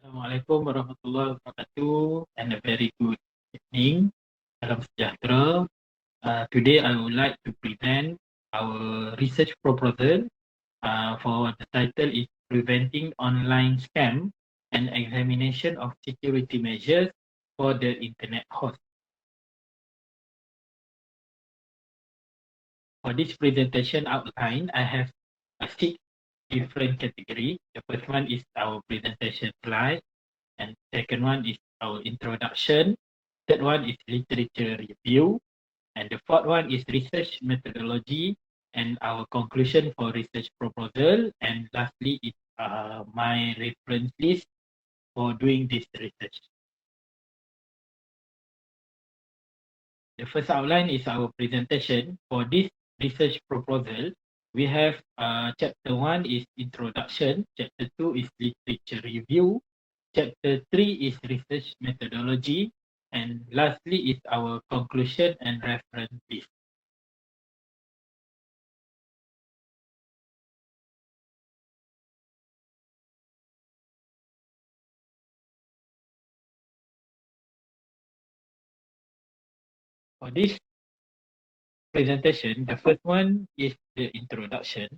Assalamualaikum warahmatullahi wabarakatuh and a very good evening. Salam sejahtera. Today I would like to present our research proposal for the title is Preventing Online Scam and Examination of Security Measures for the Internet Host. For this presentation outline, I have a 6 different categories. The first one is our presentation slide, and second one is our introduction. Third one is literature review, and the fourth one is research methodology and our conclusion for research proposal, and lastly is my reference list for doing this research. The first outline is our presentation. For this research proposal, we have chapter 1 is introduction, chapter 2 is literature review, chapter 3 is research methodology, and lastly is our conclusion and reference list. For this presentation, the first one is the introduction.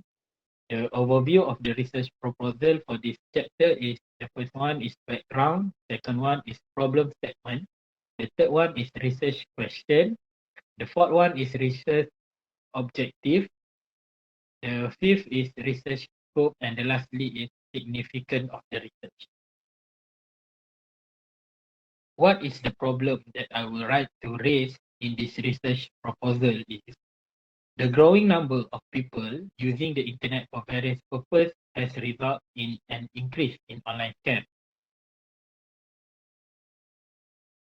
The overview of the research proposal for this chapter is the first one is background, second one is problem statement, the third one is research question, the fourth one is research objective, the fifth is research scope, and the lastly is significance of the research. What is the problem that I would like to raise in this research proposal is the growing number of people using the internet for various purposes has resulted in an increase in online scams,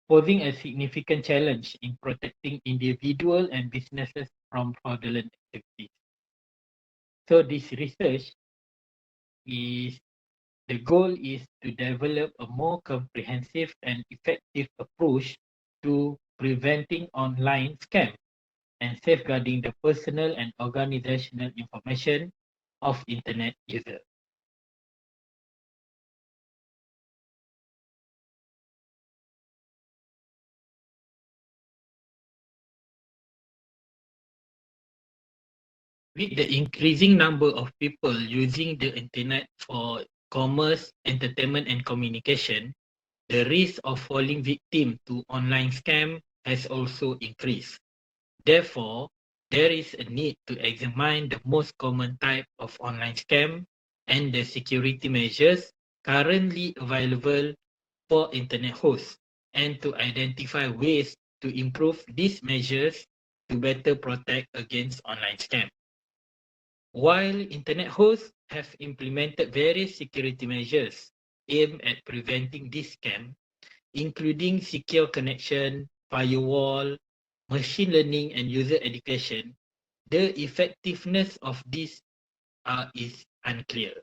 posing a significant challenge in protecting individuals and businesses from fraudulent activities. So this research is the goal is to develop a more comprehensive and effective approach to preventing online scams and safeguarding the personal and organizational information of internet users. With the increasing number of people using the internet for commerce, entertainment, and communication, the risk of falling victim to online scam has also increased. Therefore, there is a need to examine the most common type of online scam and the security measures currently available for internet hosts, and to identify ways to improve these measures to better protect against online scam. While internet hosts have implemented various security measures aimed at preventing this scam, including secure connection, firewall, machine learning, and user education, the effectiveness of this is unclear.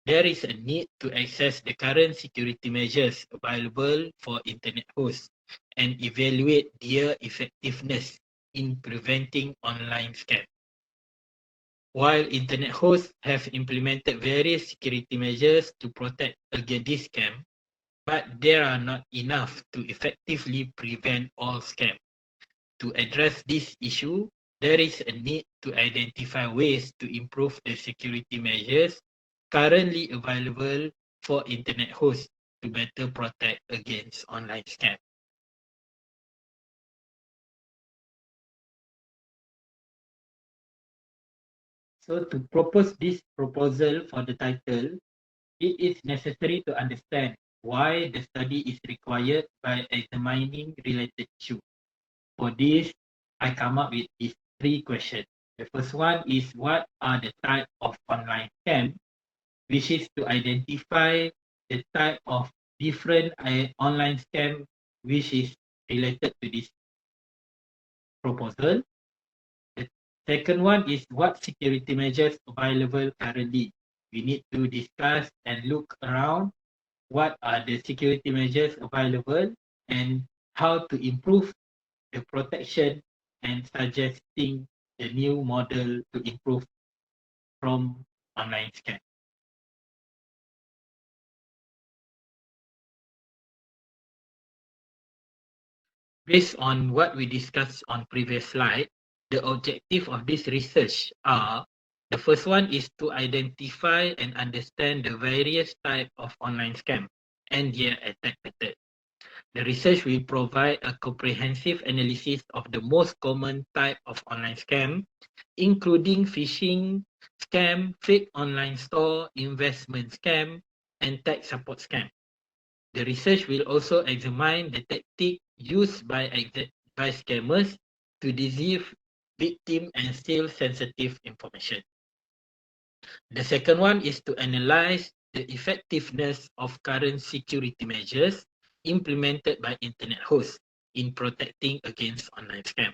There is a need to assess the current security measures available for internet hosts and evaluate their effectiveness in preventing online scams. While internet hosts have implemented various security measures to protect against this scam, but there are not enough to effectively prevent all scams. To address this issue, there is a need to identify ways to improve the security measures currently available for internet hosts to better protect against online scams. So to propose this proposal for the title, it is necessary to understand why the study is required by examining related issues. For this, I come up with these 3 questions. The first one is what are the type of online scam, which is to identify the type of different online scam which is related to this proposal. The second one is what security measures available currently. We need to discuss and look around what are the security measures available and how to improve the protection and suggesting the new model to improve from online scam. Based on what we discussed on previous slide, the objective of this research are: the first one is to identify and understand the various types of online scam and their attack method. The research will provide a comprehensive analysis of the most common type of online scam, including phishing scam, fake online store, investment scam, and tech support scam. The research will also examine the tactic used by scammers to deceive victims and steal sensitive information. The second one is to analyze the effectiveness of current security measures implemented by internet hosts in protecting against online scam.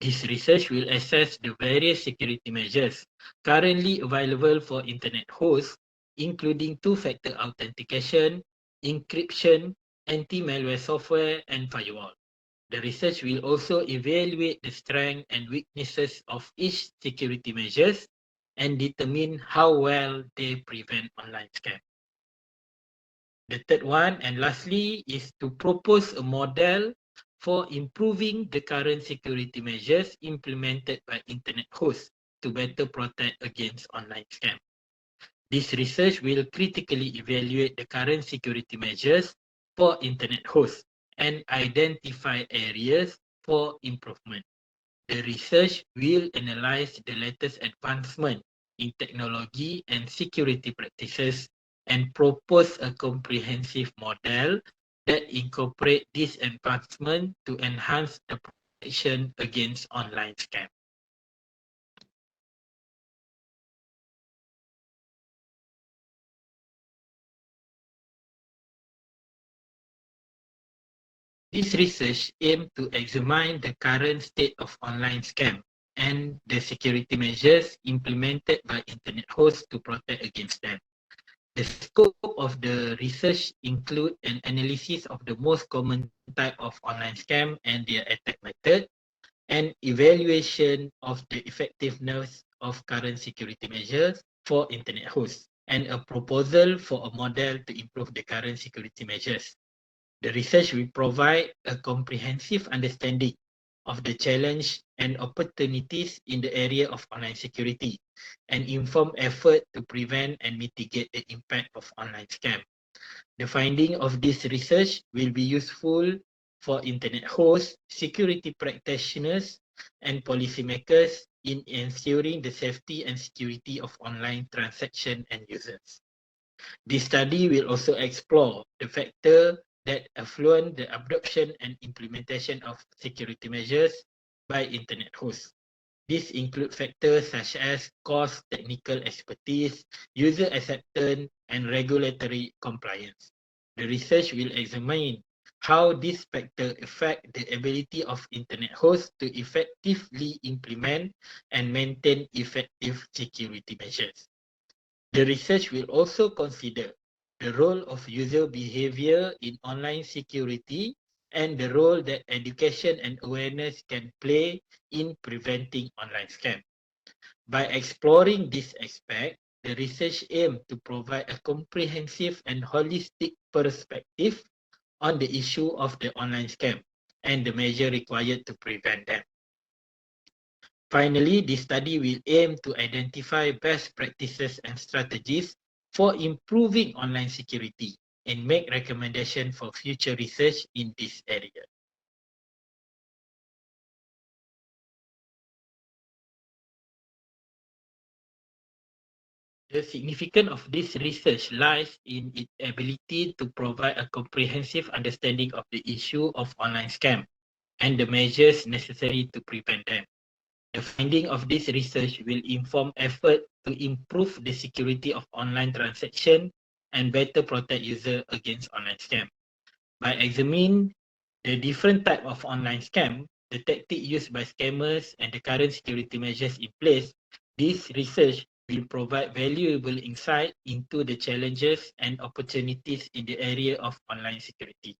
This research will assess the various security measures currently available for internet hosts, including two-factor authentication, encryption, anti-malware software, and firewall. The research will also evaluate the strengths and weaknesses of each security measures and determine how well they prevent online scam. The third one and lastly is to propose a model for improving the current security measures implemented by internet hosts to better protect against online scam. This research will critically evaluate the current security measures for internet hosts and identify areas for improvement. The research will analyze the latest advancement in technology and security practices and propose a comprehensive model that incorporates this advancement to enhance the protection against online scam. This research aims to examine the current state of online scam and the security measures implemented by internet hosts to protect against them. The scope of the research includes an analysis of the most common type of online scam and their attack method, and evaluation of the effectiveness of current security measures for internet hosts, and a proposal for a model to improve the current security measures. The research will provide a comprehensive understanding of the challenge and opportunities in the area of online security and inform effort to prevent and mitigate the impact of online scam. The finding of this research will be useful for internet hosts, security practitioners, and policymakers in ensuring the safety and security of online transaction and users. This study will also explore the factor that influence the adoption and implementation of security measures by internet hosts. These include factors such as cost, technical expertise, user acceptance, and regulatory compliance. The research will examine how these factors affect the ability of internet hosts to effectively implement and maintain effective security measures. The research will also consider the role of user behavior in online security and the role that education and awareness can play in preventing online scam. By exploring this aspect, the research aims to provide a comprehensive and holistic perspective on the issue of the online scam and the measure required to prevent them. Finally, this study will aim to identify best practices and strategies for improving online security and make recommendations for future research in this area. The significance of this research lies in its ability to provide a comprehensive understanding of the issue of online scam and the measures necessary to prevent them. The finding of this research will inform effort to improve the security of online transaction and better protect users against online scam. By examining the different type of online scam, the tactic used by scammers and the current security measures in place, this research will provide valuable insight into the challenges and opportunities in the area of online security.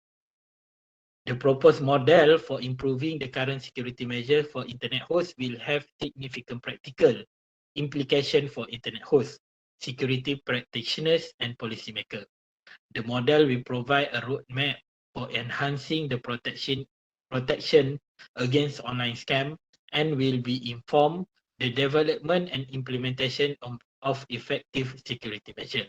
The proposed model for improving the current security measure for internet hosts will have significant practical implication for internet hosts, security practitioners, and policymakers. The model will provide a roadmap for enhancing the protection protection against online scam and will be informed the development and implementation of effective security measures.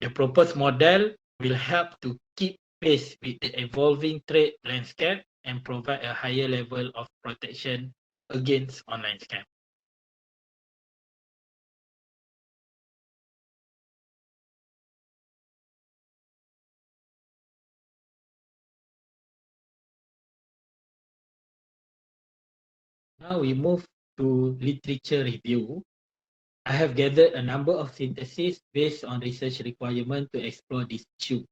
The proposed model will help to keep pace with the evolving trade landscape and provide a higher level of protection against online scam. Now we move to literature review. I have gathered a number of syntheses based on research requirement to explore this issue.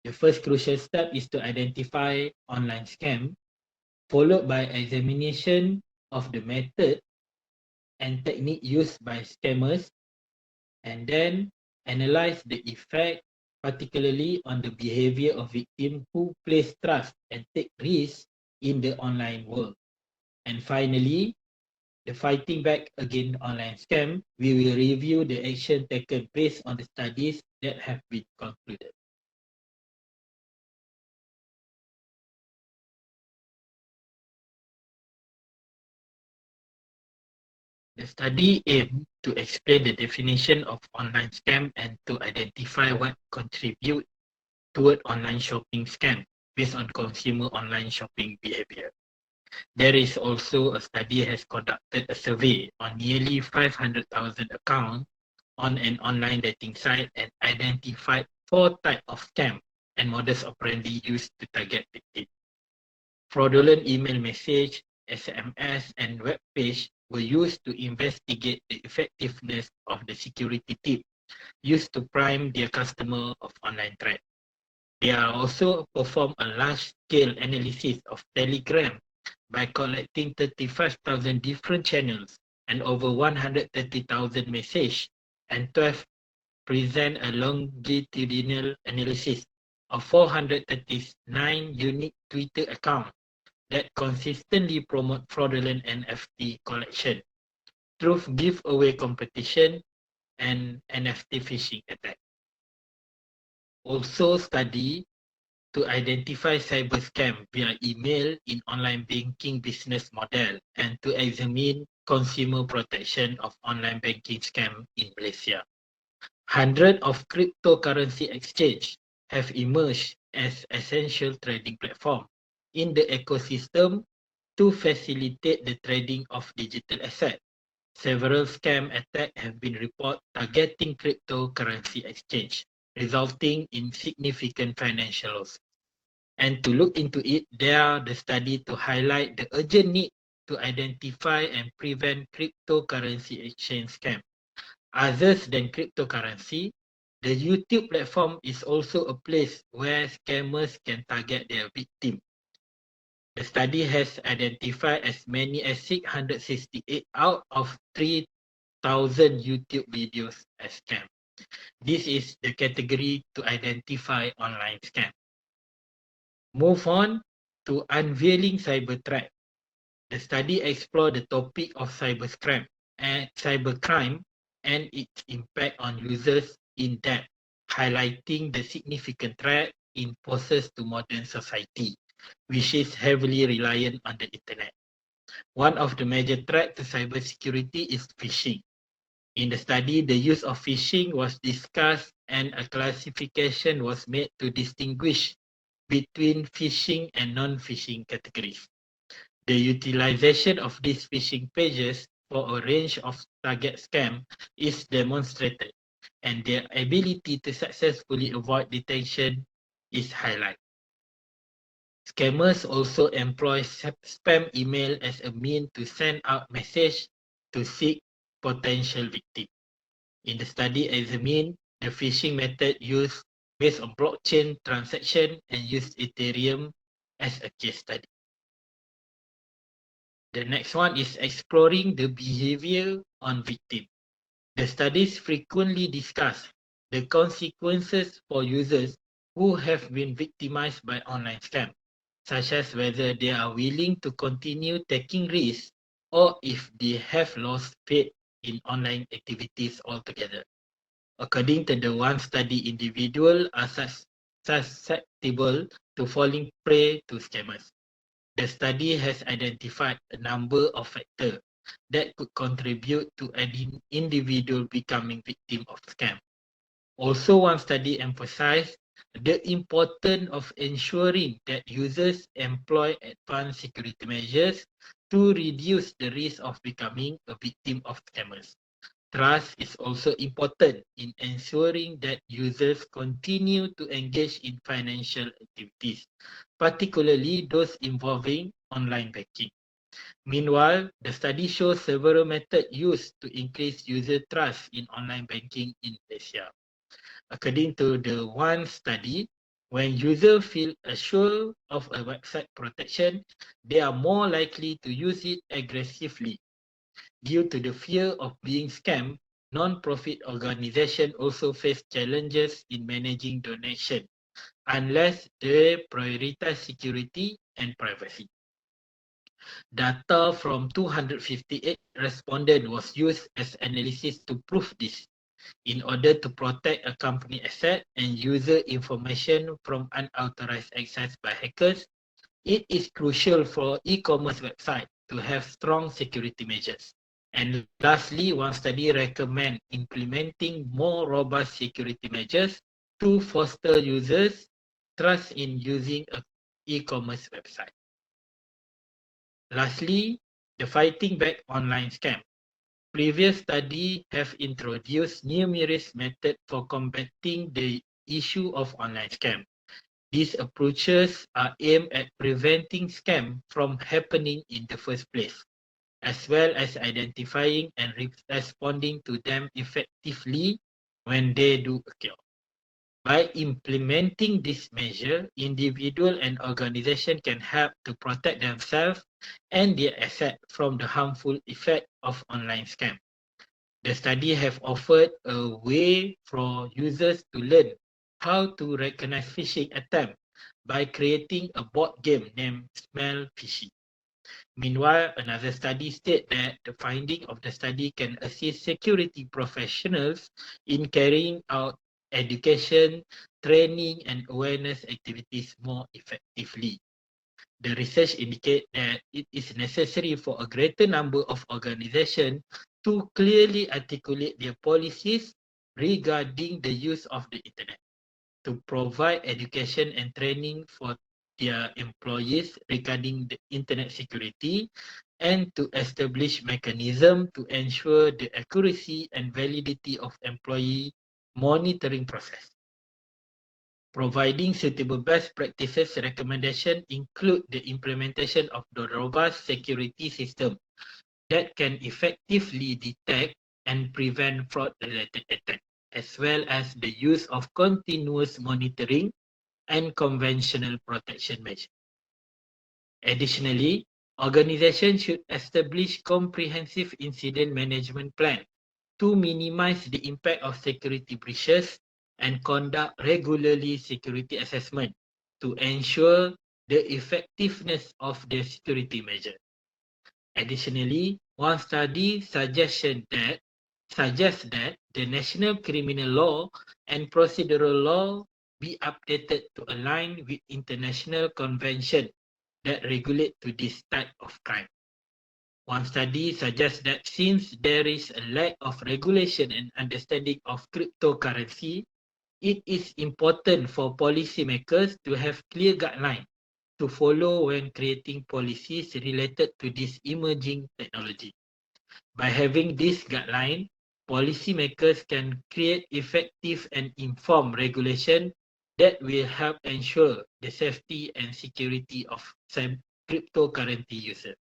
The first crucial step is to identify online scam, followed by examination of the method and technique used by scammers, and then analyze the effect, particularly on the behavior of victims who place trust and take risks in the online world. And finally, the fighting back against online scam, we will review the action taken based on the studies that have been concluded. The study aimed to explain the definition of online scam and to identify what contribute toward online shopping scam based on consumer online shopping behavior. There is also a study has conducted a survey on nearly 500,000 accounts on an online dating site and identified 4 types of scam and modus operandi used to target victims. Fraudulent email message, SMS, and web page were used to investigate the effectiveness of the security tip used to prime their customer of online threat. They are also perform a large-scale analysis of Telegram by collecting 35,000 different channels and over 130,000 messages, and 12 present a longitudinal analysis of 439 unique Twitter accounts that consistently promote fraudulent NFT collection, through giveaway competition, and NFT phishing attack. Also study to identify cyber scam via email in online banking business model and to examine consumer protection of online banking scam in Malaysia. Hundreds of cryptocurrency exchange have emerged as essential trading platform in the ecosystem to facilitate the trading of digital assets. Several scam attacks have been reported targeting cryptocurrency exchange, resulting in significant financial loss. And to look into it, there are the study to highlight the urgent need to identify and prevent cryptocurrency exchange scam. Other than cryptocurrency, the YouTube platform is also a place where scammers can target their victim. The study has identified as many as 668 out of 3,000 YouTube videos as scam. This is the category to identify online scam. Move on to unveiling cyber threat. The study explored the topic of cybercrime and its impact on users in depth, highlighting the significant threat it poses to modern society, which is heavily reliant on the internet. One of the major threats to cybersecurity is phishing. In the study, the use of phishing was discussed and a classification was made to distinguish between phishing and non-phishing categories. The utilization of these phishing pages for a range of target scam is demonstrated, and their ability to successfully avoid detection is highlighted. Scammers also employ spam email as a means to send out messages to seek potential victims. In the study examined the phishing method used based on blockchain transaction and used Ethereum as a case study. The next one is exploring the behavior on victims. The studies frequently discuss the consequences for users who have been victimized by online scam, such as whether they are willing to continue taking risks or if they have lost faith in online activities altogether. According to the one study, individuals are susceptible to to falling prey to scammers. The study has identified a number of factors that could contribute to an individual becoming victim of scam. Also, one study emphasized the importance of ensuring that users employ advanced security measures to reduce the risk of becoming a victim of scammers. Trust is also important in ensuring that users continue to engage in financial activities, particularly those involving online banking. Meanwhile, the study shows several methods used to increase user trust in online banking in Malaysia. According to the one study, when users feel assured of a website protection, they are more likely to use it aggressively. Due to the fear of being scammed, non-profit organizations also face challenges in managing donations unless they prioritize security and privacy. Data from 258 respondents was used as analysis to prove this. In order to protect a company asset and user information from unauthorized access by hackers, it is crucial for e-commerce websites to have strong security measures. And lastly, one study recommends implementing more robust security measures to foster users' trust in using an e-commerce website. Lastly, the fighting back online scam. Previous studies have introduced numerous methods for combating the issue of online scam. These approaches are aimed at preventing scam from happening in the first place, as well as identifying and responding to them effectively when they do occur. By implementing this measure, individuals and organizations can help to protect themselves and their assets from the harmful effect of online scam. The study have offered a way for users to learn how to recognize phishing attempts by creating a board game named Smell Fishy. Meanwhile, another study states that the finding of the study can assist security professionals in carrying out education, training, and awareness activities more effectively. The research indicates that it is necessary for a greater number of organizations to clearly articulate their policies regarding the use of the internet, to provide education and training for their employees regarding the internet security, and to establish mechanisms to ensure the accuracy and validity of employee monitoring process. Providing suitable best practices recommendations include the implementation of the robust security system that can effectively detect and prevent fraud-related attacks, as well as the use of continuous monitoring and conventional protection measures. Additionally, organizations should establish comprehensive incident management plans to minimize the impact of security breaches and conduct regularly security assessment to ensure the effectiveness of the security measure. Additionally, one study suggests that the national criminal law and procedural law be updated to align with international conventions that regulate to this type of crime. One study suggests that since there is a lack of regulation and understanding of cryptocurrency, it is important for policymakers to have clear guidelines to follow when creating policies related to this emerging technology. By having this guideline, policymakers can create effective and informed regulation that will help ensure the safety and security of cryptocurrency users.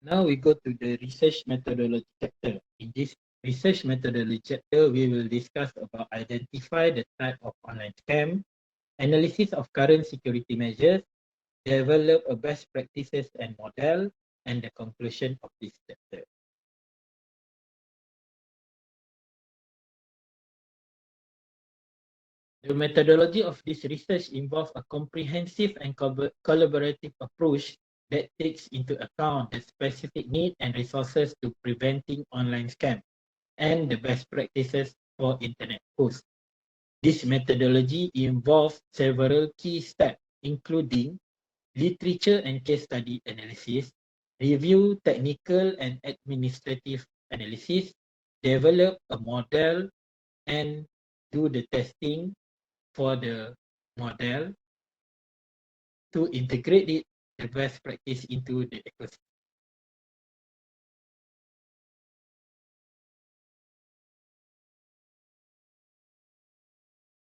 Now we go to the research methodology chapter. In this research methodology chapter, we will discuss about identify the type of online scam, analysis of current security measures, develop a best practices and model, and the conclusion of this chapter. The methodology of this research involves a comprehensive and collaborative approach that takes into account the specific needs and resources to preventing online scam. and the best practices for internet hosts. This methodology involves several key steps, including literature and case study analysis, review technical and administrative analysis, develop a model, and do the testing for the model to integrate it, the best practice into the ecosystem.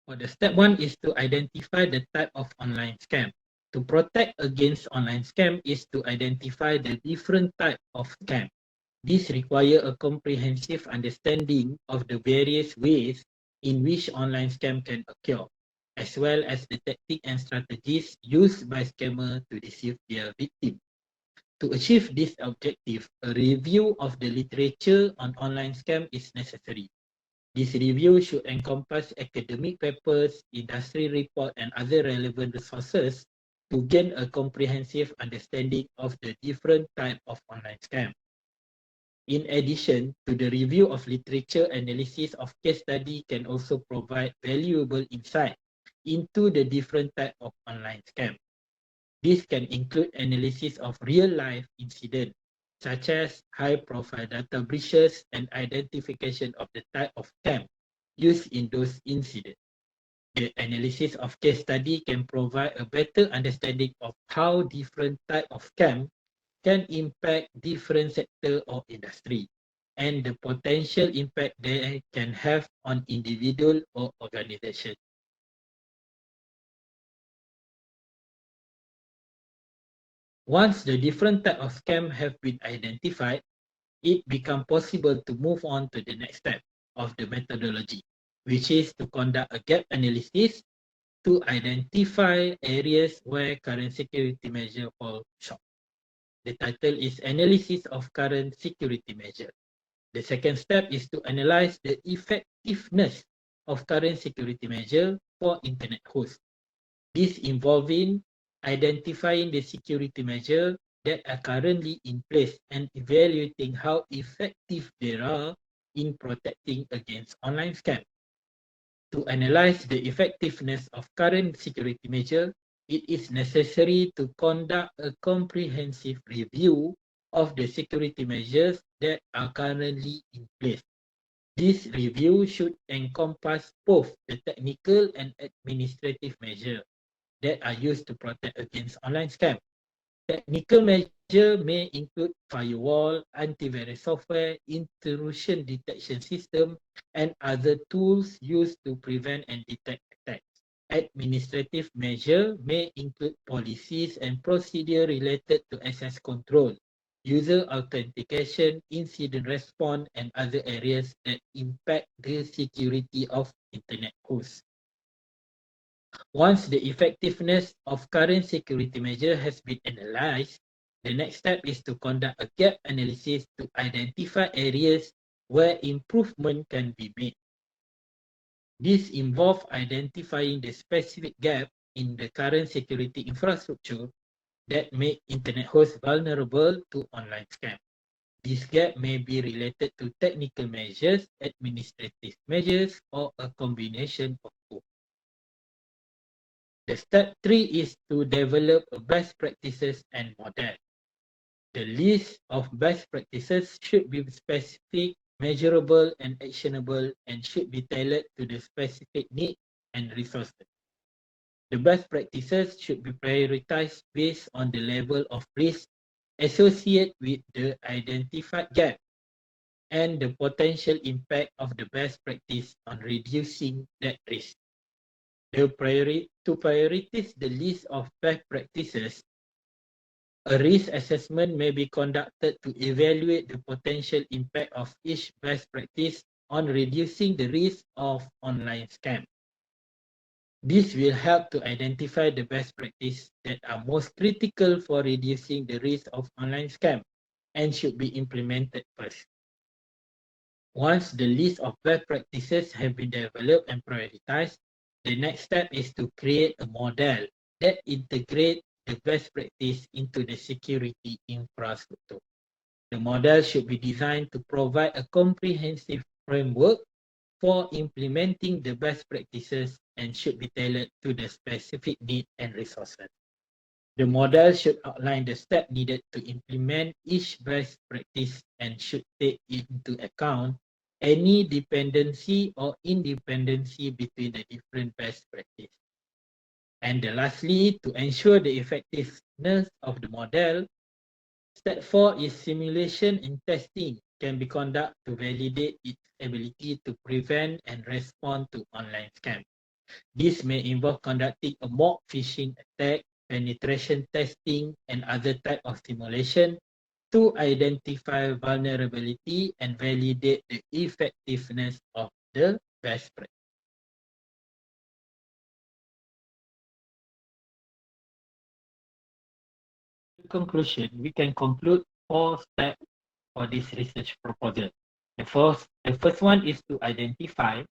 For the step one is to identify the type of online scam. To protect against online scam is to identify the different type of scam. This requires a comprehensive understanding of the various ways in which online scam can occur, as well as the tactics and strategies used by scammers to deceive their victims. To achieve this objective, a review of the literature on online scam is necessary. This review should encompass academic papers, industry reports, and other relevant resources to gain a comprehensive understanding of the different types of online scam. In addition to the review of literature, analysis of case study can also provide valuable insight into the different types of online scam. This can include analysis of real-life incidents, such as high-profile data breaches and identification of the type of scam used in those incidents. The analysis of case study can provide a better understanding of how different types of scam can impact different sectors or industry, and the potential impact they can have on individual or organization. Once the different type of scam have been identified, it becomes possible to move on to the next step of the methodology, which is to conduct a gap analysis to identify areas where current security measures fall short. The title is Analysis of Current Security Measures. The second step is to analyze the effectiveness of current security measures for internet hosts. This involving identifying the security measures that are currently in place and evaluating how effective they are in protecting against online scams. To analyze the effectiveness of current security measures, it is necessary to conduct a comprehensive review of the security measures that are currently in place. This review should encompass both the technical and administrative measures that are used to protect against online scams. Technical measures may include firewall, antivirus software, intrusion detection system, and other tools used to prevent and detect attacks. Administrative measures may include policies and procedures related to access control, user authentication, incident response, and other areas that impact the security of internet hosts. Once the effectiveness of current security measure has been analyzed, the next step is to conduct a gap analysis to identify areas where improvement can be made. This involves identifying the specific gap in the current security infrastructure that make internet hosts vulnerable to online scams. This gap may be related to technical measures, administrative measures, or a combination of both. The step 3 is to develop a best practices and model. The list of best practices should be specific, measurable, and actionable, and should be tailored to the specific needs and resources. The best practices should be prioritized based on the level of risk associated with the identified gap and the potential impact of the best practice on reducing that risk. To prioritize the list of best practices, a risk assessment may be conducted to evaluate the potential impact of each best practice on reducing the risk of online scam. This will help to identify the best practices that are most critical for reducing the risk of online scam and should be implemented first. Once the list of best practices have been developed and prioritized, the next step is to create a model that integrates the best practice into the security infrastructure. The model should be designed to provide a comprehensive framework for implementing the best practices and should be tailored to the specific need and resources. The model should outline the steps needed to implement each best practice and should take into account any dependency or independency between the different best practices. And lastly, to ensure the effectiveness of the model, step 4 is simulation and testing can be conducted to validate its ability to prevent and respond to online scams. This may involve conducting a mock phishing attack, penetration testing, and other type of simulation to identify vulnerability and validate the effectiveness of the best practice. In conclusion, we can conclude 4 steps for this research proposal. The first one is to identify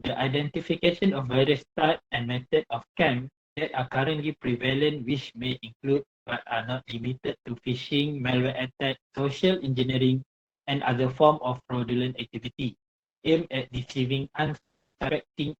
the identification of various types and methods of scams that are currently prevalent, which may include but are not limited to phishing, malware attack, social engineering, and other forms of fraudulent activity aimed at deceiving unsuspecting